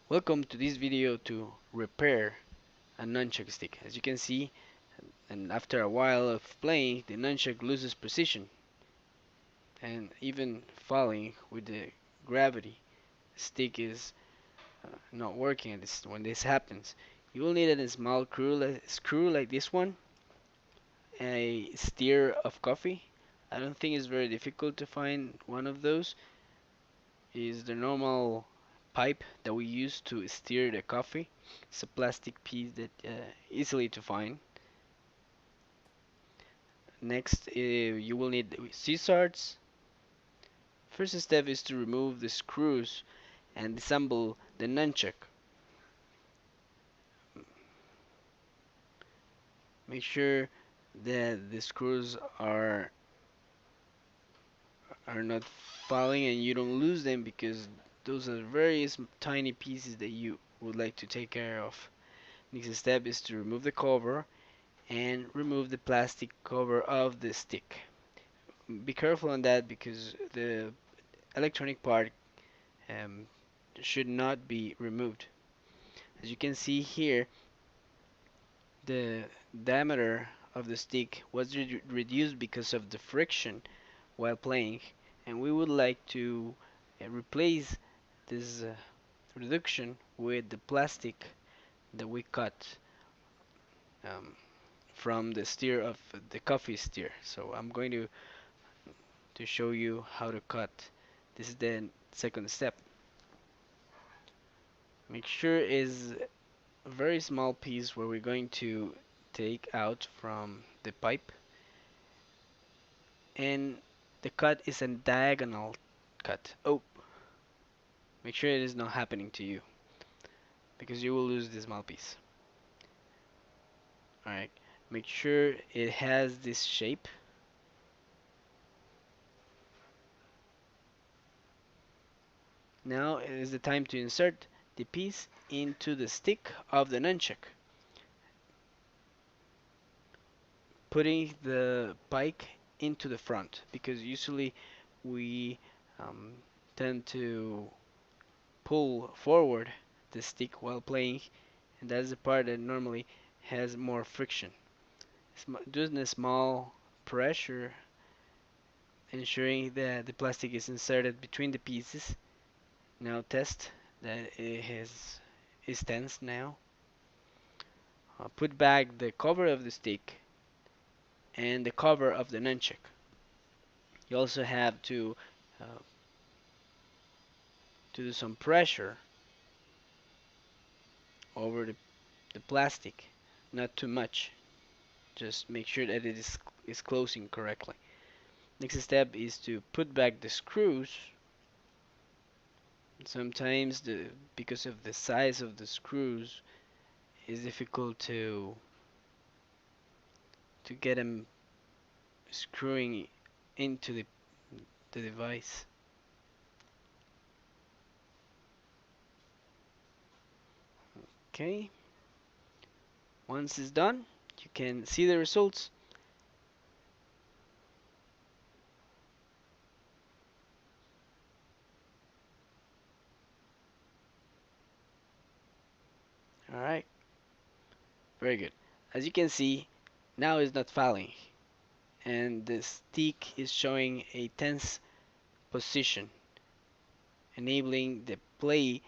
Welcome to this video to repair a nunchuck stick. As you can see, and after a while of playing, the nunchuck loses precision and even falling with the gravity. The stick is not working when this happens. You will need a small screw like this one, a stir of coffee. I don't think it's very difficult to find one of those. Is the normal pipe that we use to stir the coffee. It's a plastic piece that easily to find. Next, you will need scissors. First step is to remove the screws and disassemble the nunchuck. Make sure that the screws are not falling and you don't lose them because those are very tiny pieces that you would like to take care of. Next step is to remove the cover and remove the plastic cover of the stick. Be careful on that because the electronic part um, should not be removed. As you can see here, the diameter of the stick was reduced because of the friction while playing, and we would like to replace this reduction with the plastic that we cut um, from the stir of the coffee stir. So I'm going to show you how to cut. This is the second step. Make sure is a very small piece where we're going to take out from the pipe, and the cut is a diagonal cut. Oh, make sure it is not happening to you because you will lose this small piece. Alright, make sure it has this shape. Now it is the time to insert the piece into the stick of the nunchuck, putting the pike into the front because usually we um, tend to pull forward the stick while playing, and that's the part that normally has more friction. Doing a small pressure, ensuring that the plastic is inserted between the pieces. Now test that is tense now. Put back the cover of the stick and the cover of the nunchuck. You also have uh, to do some pressure over the plastic, not too much. Just make sure that it is closing correctly. Next step is to put back the screws. Sometimes because of the size of the screws, it's difficult to get them screwing into the device. Okay, once it's done, you can see the results. Alright, very good. As you can see, now it's not falling, and the stick is showing a tense position, enabling the play